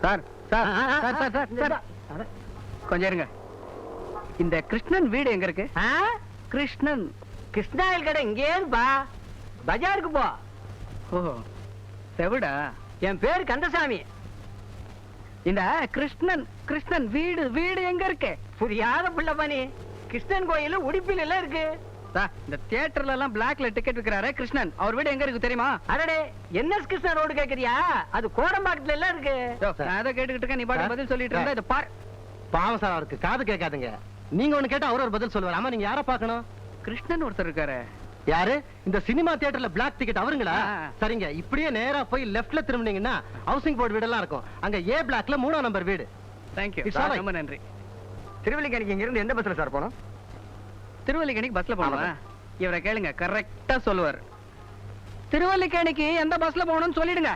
Sir sir sir sir sir sir கொஞ்சம் இருங்க. இந்த கிருஷ்ணன் வீடு எங்க இருக்கு? கிருஷ்ணன் கிருஷ்ணாயில் கடை இங்கேப்பா, பஜாருக்கு போ. ஓ செவிடா. என் பேரு கந்தசாமி. இந்த கிருஷ்ணன் கிருஷ்ணன் வீடு வீடு எங்க இருக்கு? புரியாத புள்ள பாணி. கிருஷ்ணன் கோயில் உடுப்பில எல்லாம் இருக்கு. இந்த தியேட்டர்ல எல்லாம் பிளாக்ல டிக்கெட் விக்கிறாரு கிருஷ்ணன், அவர் வீடு எங்க இருக்கு தெரியுமா? அடடே, என்எஸ் கிருஷ்ணன் ரோடு கேக்குறியா? அது கோடம்பாக்கத்துல எல்லாம் இருக்கு. நான் அதை கேட்டுக்கிட்டு இருக்கேன், நீ பாட்டு பதில் சொல்லிட்டு இருந்தா. இதை பார். பாவம் சார், அவருக்கு காது கேட்காதுங்க. நீங்க ஒண்ணு கேட்டா அவர் ஒரு பதில் சொல்லுவார். ஆமா, நீங்க யாரை பார்க்கணும்? கிருஷ்ணன் ஒருத்தர் இருக்காரு. யாரு? இந்த சினிமா தியேட்டர்ல பிளாக் டிக்கெட் அவருங்களா? சரிங்க, இப்படியே நேரா போய் லெஃப்ட்ல திரும்பினீங்கன்னா ஹவுசிங் போர்டு வீடெல்லாம் இருக்கும். அங்க ஏ பிளாக்ல 3ஆம் நம்பர் வீடு. தேங்க்யூ, ரொம்ப நன்றி. திருவல்லிக்கணிக்கு இங்க இருந்து எந்த பஸ்ல சார் போனோம்? திருவல்லிக்கணிக்கு பஸ்ல போனோம். இவரை கேளுங்க, கரெக்டா சொல்லுவார். திருவல்லிக்கணிக்கு எந்த பஸ்ல போகணும்னு சொல்லிடுங்க.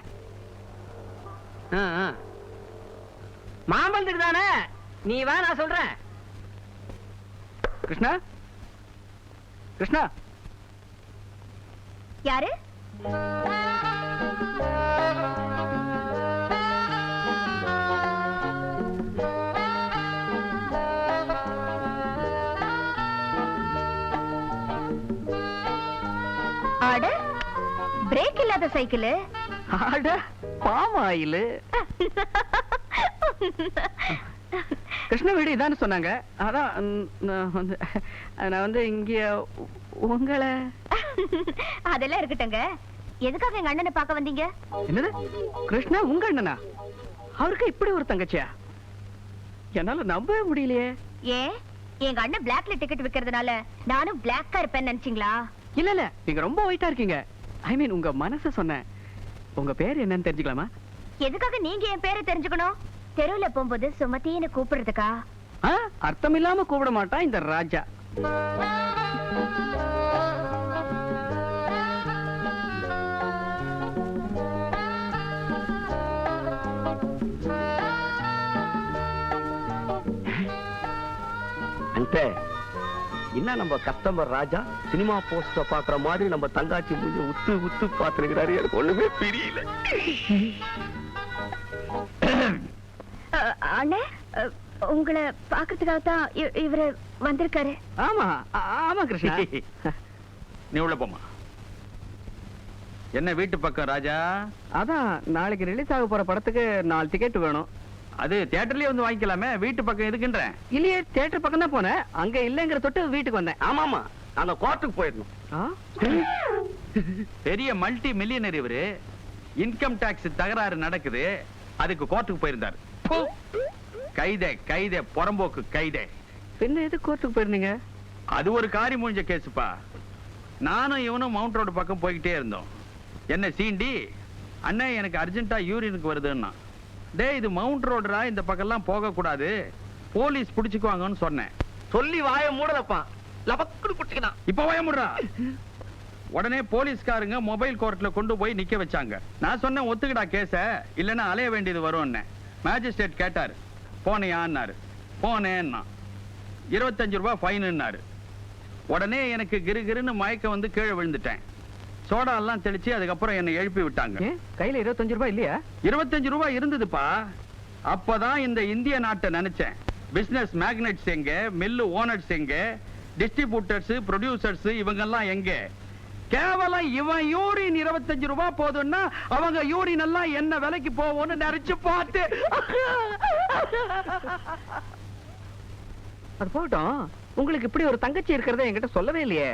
மாம்பழத்துக்கு தானே? நீ வா, நான் சொல்றேன். கிருஷ்ணா கிருஷ்ணா. யாரு? ஆட பிரேக் இல்லாத சைக்கிள். ஆட பாம் ஆயில். கிருஷ்ண வீடு இதான்னு சொன்னாங்க. அதான் நான் வந்து இங்க உங்களை. அதெல்லாம் இருக்கட்டுங்க. எதுக்காக எங்க அண்ணனை பார்க்க வந்தீங்க? என்னது? கிருஷ்ணா உங்க அண்ணனா? அவருக்கு இப்படி ஒரு தங்கச்சியா? என்னால நம்பவே முடியலையே. ஏன் எங்க அண்ணன் பிளாக்ல டிக்கெட் விக்கிறதுனால நானும் பிளாக்கா இருப்பேன்னு நினைச்சீங்களா? இல்ல இல்ல, நீங்க ரொம்ப ஒயிட்டா இருக்கீங்க. ஐ மீன் உங்க மனச சொன்னேன். உங்க பேர் என்னன்னு தெரிஞ்சுக்கலாமா? எதுக்காக நீங்க என் பேரை தெரிஞ்சுக்கணும்? தெருவுல போகும்போது சுமத்தின்னு கூப்பிடுறதுக்கா? அர்த்தம் இல்லாம கூப்பிட மாட்டான் இந்த ராஜா. என்ன நம்ம கஸ்டமர் ராஜா சினிமா போஸ்டர் பாக்குற மாதிரி நம்ம தங்காச்சி மூஞ்சி உத்து உத்து பாத்துருக்கிறாரு. எனக்கு ஒண்ணுமே புரியல. அண்ணே, உங்களை பாக்குறதுக்காக தான் இவரு வந்திருக்காரு. ஆமா ஆமா கிருஷ்ணா. நீ உள்ள போமா. என்ன வீட்டு பக்கம் ராஜா? அதான் நாளைக்கு ரிலீஸ் ஆக போற படத்துக்கு 4 டிக்கெட் வேணும். அது தியேட்டர்லயே வந்து வாங்கிக்கலாமே, வீட்டு பக்கம் எதுக்குன்றேன்? இல்லையே, தியேட்டர் பக்கம் தான் போனேன். அங்க இல்லங்கிற தொட்டு வீட்டுக்கு வந்தேன். ஆமாமா, அந்த கோர்ட்டுக்கு போயிடணும். பெரிய மல்டி மில்லியனர் இவரு. இன்கம் டாக்ஸ் தகராறு நடக்குது, அதுக்கு கோர்ட்டுக்கு போயிருந்தாரு. கைதே கைதே புறம்போக்கு கைதே. பின்ன எது கோர்ட்டுக்கு போயிருந்தீங்க? அது ஒரு காரி மூஞ்ச கேசுப்பா. நானும் இவனும் மவுண்ட் ரோடு பக்கம் போய்கிட்டே இருந்தோம். என்ன சீண்டி, அண்ணன் எனக்கு அர்ஜென்ட்டா யூரினுக்கு வருதுன்னா, டே இது மவுண்ட் ரோடுரா, இந்த பக்கம்லாம் போக கூடாது, போலீஸ் பிடிச்சுக்குவாங்கன்னு சொன்னேன். சொல்லி வாய மூடலப்பா, லபக்குடு குட்டிக்கலாம். இப்ப வாய மூடுறா. உடனே போலீஸ்காரங்க மொபைல் கோர்ட்ல கொண்டு போய் நிக்க வச்சாங்க. நான் சொன்னேன் ஒத்துக்கிடா கேஸ, இல்லன்னா அலைய வேண்டியது வரும். மேஜிஸ்ட்ரேட் கேட்டாரு, போனையான்னாரு. போனேன்னா 25 ரூபாய் ஃபைனுன்னாரு. உடனே எனக்கு கிருகிருன்னு மயக்கம் வந்து கீழே விழுந்துட்டேன். சோடா எல்லாம் தெளிச்சு அதுக்கப்புறம் என்னை எழுப்பி விட்டாங்க. கையில 25 ரூபாய் இல்லையா? 25 ரூபாய் இருந்ததுப்பா. அப்பதான் இந்த இந்திய நாட்டை நினைச்சேன். பிசினஸ் மேக்னெட்ஸ் எங்க, மில்லு ஓனர்ஸ் எங்க, டிஸ்ட்ரிபியூட்டர்ஸ், ப்ரொடியூசர்ஸ் இவங்கெல்லாம் எங்க? கேவலம் இவன் யூரின் 25 ரூபாய் போதுன்னா அவங்க யூரின் எல்லாம் என்ன விலைக்கு போவோம்னு நினைச்சு பார்த்து. அது போகட்டும், உங்களுக்கு இப்படி ஒரு தங்கச்சி இருக்கிறத என்கிட்ட சொல்லவே இல்லையே.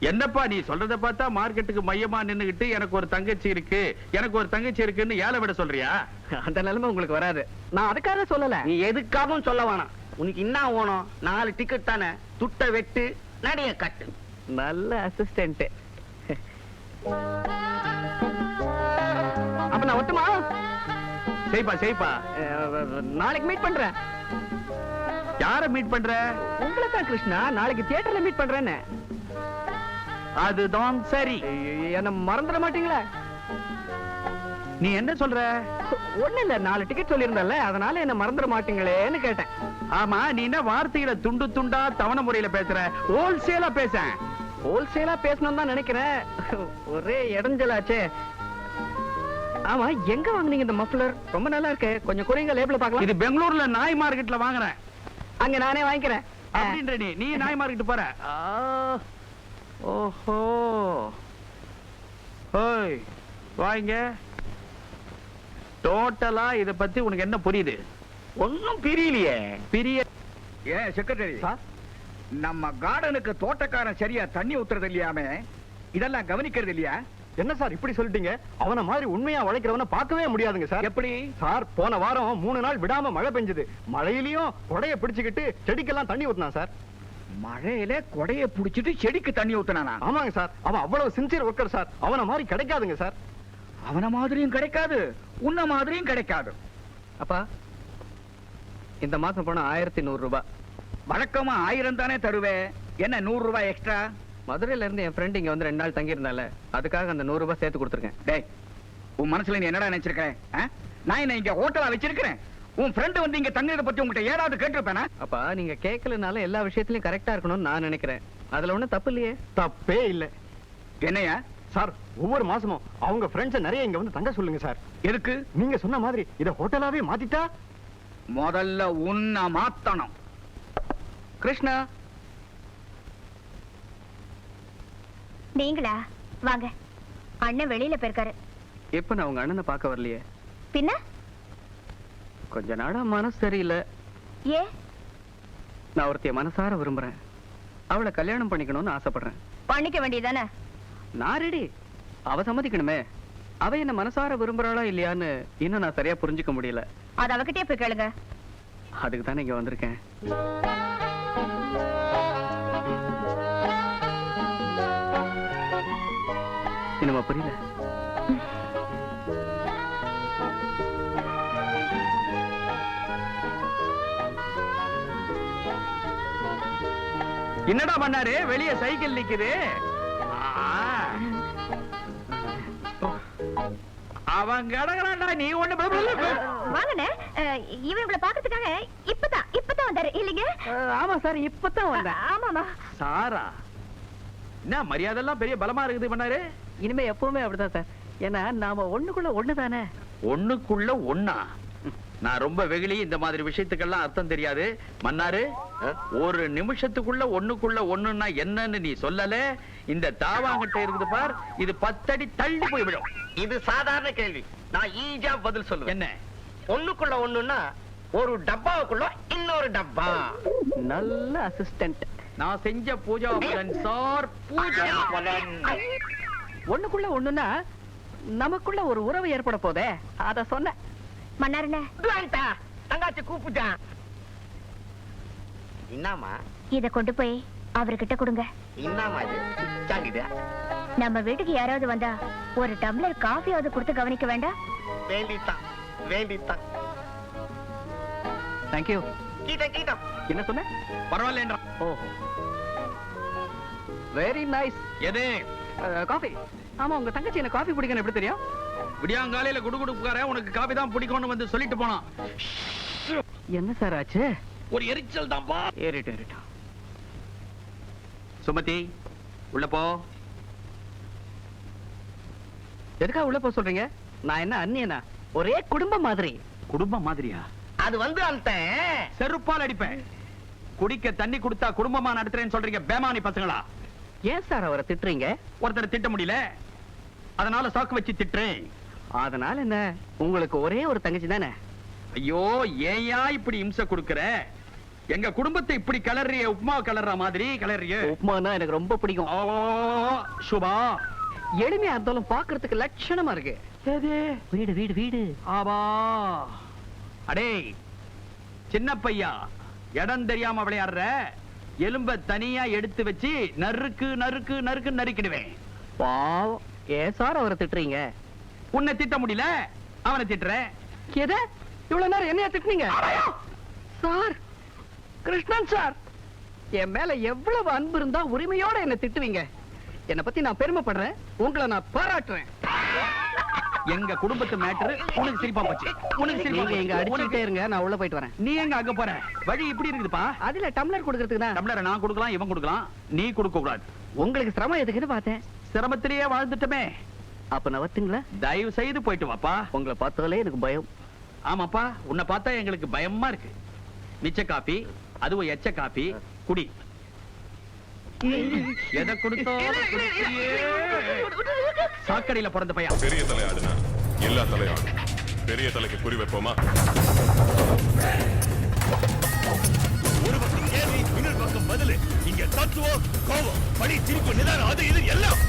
என்னப்பா நீ சொல்றத பார்த்தா மார்க்கெட்டுக்கு மையமா நின்னுகிட்டு எனக்கு ஒரு தங்கச்சி இருக்கு, எனக்கு ஒரு தங்கச்சி இருக்குன்னு ஏழை விட சொல்றியா? அந்த நிலைமை உங்களுக்கு வராது. நான் அதுக்காக சொல்லல. நீ எதுக்காகவும் சொல்ல வேணாம். உனக்கு என்ன ஓணும்? 4 டிக்கெட் தானே, துட்ட வெட்டு, நடைய கட்டு. நல்ல அசிஸ்டன்ட். அப்ப நான் ஒட்டுமா? செய்ப்பா செய்ப்பா. நாளைக்கு மீட் பண்றேன். யார மீட் பண்ற? உங்களை தான் கிருஷ்ணா, நாளைக்கு தியேட்டர்ல மீட் பண்றேன்னு. அதுதான் சரி. என்ன மறந்துட மாட்டீங்களா? நீ என்ன சொல்ற? ஒண்ணு இல்ல, 4 டிக்கெட் சொல்லியிருந்தல, அதனால என்ன மறந்துட மாட்டீங்களேன்னு கேட்டேன். ஆமா, நீ என்ன வார்த்தைகளை துண்டு துண்டா தவணை முறையில பேசுற? ஹோல்சேலா பேச. ஹோல்சேலா பேசணும் தான் நினைக்கிறேன். ஒரே இடைஞ்சலாச்சே. ஆமா எங்க வாங்குனீங்க இந்த மஃப்ளர்? ரொம்ப நல்லா இருக்கு. கொஞ்சம் குறைங்க, லேபிள பார்க்கலாம். இது பெங்களூர்ல நாய் மார்க்கெட்ல வாங்குறேன். அங்க நானே வாங்கிக்கிறேன். அப்படின்ற நீ நாய் மார்க்கெட் போற. ஓஹோ, ஓய் வாங்க. டோட்டலா இத பத்தி உனக்கு என்ன புரியுது? ஒன்னும் பிரியலையே. பெரிய ஏன் செக்ரட்டரி, நம்ம கார்டனுக்கு தோட்டக்காரன் சரியா தண்ணி ஊத்துறது இல்லையாமே, இதெல்லாம் கவனிக்கிறது இல்லையா? என்ன சார் இப்படி சொல்லிட்டீங்க? அவன மாதிரி உண்மையா உழைக்கிறவன பார்க்கவே முடியாதுங்க சார். எப்படி சார், போன வாரம் 3 நாள் விடாம மழை பெஞ்சது. மழையிலயும் கொடைய பிடிச்சுக்கிட்டு செடிக்கெல்லாம் தண்ணி ஊத்துனான் சார். மழையில கொடைய புடிச்சிட்டு செடிக்கு தண்ணி ஊத்துனானா? ஆமாங்க சார், அவன் அவ்வளவு சின்சியர் ஒர்க்கர் சார். அவன மாதிரி கிடைக்காதுங்க சார். அவன மாதிரியும் கிடைக்காது, உன்ன மாதிரியும் கிடைக்காது. அப்பா, இந்த மாசம் போனா 1100 ரூபாய். வழக்கமா 1000 தானே தருவே, என்ன 100 ரூபாய் எக்ஸ்ட்ரா? மதுரையில இருந்து என் ஃப்ரெண்ட் இங்க வந்து 2 நாள் தங்கி இருந்தால, அதுக்காக அந்த 100 ரூபாய் சேர்த்து கொடுத்துருக்கேன். டேய், உன் மனசுல நீ என்னடா நினைச்சிருக்க? நான் என்ன இங்க ஹோட்டலா வச்சிருக்கிறேன்? உன் ஃப்ரெண்ட் வந்து இங்க தங்குறத பத்தி உங்ககிட்ட ஏதாவது கேட்டிருப்பேனா? அப்பா, நீங்க கேட்கலனால எல்லா விஷயத்திலயும் கரெக்டா இருக்கணும்னு நான் நினைக்கிறேன். அதுல ஒண்ணும் தப்பு இல்லையே. தப்பே இல்ல என்னையா சார். ஒவ்வொரு மாசமும் அவங்க ஃப்ரெண்ட்ஸ் நிறைய இங்க வந்து தங்க சொல்லுங்க சார். எதுக்கு? நீங்க சொன்ன மாதிரி இத ஹோட்டலாவே மாத்திட்டா? முதல்ல உன்னை மாத்தணும். கிருஷ்ணா, நீங்களா? வாங்க. அண்ணன் வெளியில போயிருக்காரு. இப்ப நான் உங்க அண்ணனை பார்க்க வரலையே. பின்ன கொஞ்ச நாளா மனசு சரியில்லை. ஏ? நான் ஒருத்தைய மனசார விரும்புறேன். அவளை கல்யாணம் பண்ணிக்கணும்னு ஆசைப்படுறேன். பண்ணிக்க வேண்டியதானே? நான் ரெடி. அவ சம்மதிக்கணுமே. அவ என்ன மனசார விரும்புறாளா இல்லையான்னு இன்னும் நான் சரியா புரிஞ்சுக்க முடியல. அது அவகிட்டே போய் கேளுங்க. அதுக்கு தானே இங்க வந்திருக்கேன். என்னமா புரியல? என்னடா பண்ணாரு? வெளிய சைக்கிள் நிக்குது. அவன் கடகறான்டா, நீ ஒண்ணு வாங்கண்ணே. இவன் இவளை பாக்கிறதுக்காக இப்பதான் வந்தாரு இல்லைங்க? ஆமா சார், இப்பதான் வந்தேன். ஆமாமா. சாரா, என்ன மரியாதை எல்லாம் பெரிய பலமா இருக்குது பண்ணாரு. இனிமே எப்பவுமே அப்படிதான் சார். ஏன்னா நாம ஒண்ணுக்குள்ள ஒண்ணுதானே. ஒண்ணுக்குள்ள ஒண்ணா? நான் ரொம்ப வெகுளி, இந்த மாதிரி விஷயத்துக்கெல்லாம் அர்த்தம் தெரியாது. மன்னாரு, ஒரு நிமிஷத்துக்குள்ள ஒண்ணுக்குள்ள ஒண்ணுன்னா என்னன்னு நீ சொல்லல. இந்த தாவாங்கிட்ட இருக்குது பார், இது 10 அடி தள்ளி போய் விடும். இது சாதாரண கேள்வி, நான் ஈஸியா பதில் சொல்லுவேன். என்ன? ஒண்ணுக்குள்ள ஒண்ணுன்னா ஒரு டப்பாவுக்குள்ள இன்னொரு டப்பா. நல்ல அசிஸ்டன்ட். நான் செஞ்ச பூஜா பலன் சார். பூஜா பலன் ஒண்ணுக்குள்ள ஒண்ணுன்னா நமக்குள்ள ஒரு உறவு ஏற்பட போதே, அத சொன்ன. மன்னாருண்ணே, தங்காச்சி கூப்பிட்டான். என்னமா இத கொண்டு போய் அவர்கிட்ட கொடுங்க. என்னமா இது? சாங்கிட்ட நம்ம வீட்டுக்கு யாராவது வந்தா ஒரு டம்ளர் காஃபியாவது கொடுத்து கவனிக்க வேண்டாம்? வேண்டித்தான் வேண்டித்தான். தேங்க்யூ. கீட்டம் என்ன சொன்ன? பரவாயில்லைன்றா. ஓஹோ, வெரி நைஸ். எது? காஃபி. ஆமா, உங்க தங்கச்சி என்ன காஃபி பிடிக்கணும் எப்படி தெரியும்? விடியாங்காலையில குடுகுடுப்புக்கார உனக்கு காபி தான் பிடிக்கும்னு வந்து சொல்லிட்டு போனான். என்ன சார் ஆச்சு? ஒரு எரிச்சல் தான்பா. ஏறிட்டோம். சுமதி, உள்ள போ. எதுக்கா உள்ள போ சொல்றீங்க? நான் என்ன அண்ணியனா? ஒரே குடும்பம் மாதிரி. குடும்பம் மாதிரியா? அது வந்து அந்த செருப்பால் அடிப்பேன். குடிக்க தண்ணி கொடுத்தா குடும்பமா நடத்துறேன்னு சொல்றீங்க பேமானி பசங்களா? ஏன் சார் அவரை திட்டுறீங்க? ஒருத்தர் திட்ட முடியல, அதனால சாக்கு வச்சு திட்டுறேன். அதனால என்ன, உங்களுக்கு ஒரே ஒரு தங்கச்சி தானே? ஐயோ, ஏயா இப்படி இம்சை கொடுக்கற? எங்க குடும்பத்தை இப்படி கலர்றிய, உப்மா கலர்ற மாதிரி கலர்றிய. உப்மானா எனக்கு ரொம்ப பிடிக்கும். ஓ, சுபா, எளிமையா இருந்தாலும் பாக்குறதுக்கு லட்சணமா இருக்கு. வீடு வீடு வீடு. ஆபா, அடே சின்ன பையா, இடம் தெரியாம விளையாடுற. எலும்ப தனியா எடுத்து வச்சு நறுக்கு நறுக்கு நறுக்கு நறுக்கிடுவேன். பாவம், ஏன் சார் அவரை திட்டுறீங்க? உன்னை திட்ட முடியல, அவனை திட்டுறேன். எத இவ்வளவு நேரம் என்னையா திட்டுனீங்க? சார், கிருஷ்ணன் சார், என் மேல எவ்வளவு அன்பு இருந்தா உரிமையோட என்ன திட்டுவீங்க? என்னை பத்தி நான் பெருமைப்படுறேன், உங்களை நான் பாராட்டுறேன். எங்க குடும்பத்து மேட்டர் உனக்கு சிரிப்பா போச்சு. உனக்கு சிரிப்பா நீங்க இங்க போச்சு. அடிச்சுட்டே இருங்க, நான் உள்ள போயிட்டு வரேன். நீ எங்க அங்க போற? வழி இப்படி இருக்குதுப்பா. அதுல டம்ளர் கொடுக்கறதுக்கு தான். டம்ளரை நான் கொடுக்கலாம், இவன் கொடுக்கலாம், நீ கொடுக்க கூடாது. உங்களுக்கு சிரமம் எதுக்குன்னு பார்த்தேன். சிரமத்திலேயே வாழ்ந்துட்டமே. அப்ப நான் வரட்டுங்களா? தயவு செய்து போயிட்டு வாப்பா. உங்களை பார்த்தாலே எனக்கு பயம். ஆமாப்பா, உன்னை பார்த்தா எங்களுக்கு பயமா இருக்கு. மிச்ச காப்பி, அதுவும் எச்ச காப்பி குடி. எதை கொடுத்தாலும் குடிச்சியே. சாக்கடையில பிறந்த பையன். பெரிய தலை ஆடுனா எல்லா தலையும் ஆடும். பெரிய தலைக்கு குறி வைப்போமா? ஒரு பக்கம் கேள்வி, இன்னொரு பக்கம் பதிலு. இங்க தத்துவம், கோபம், படி, சிரிப்பு, நிதானம், அது இது எல்லாம்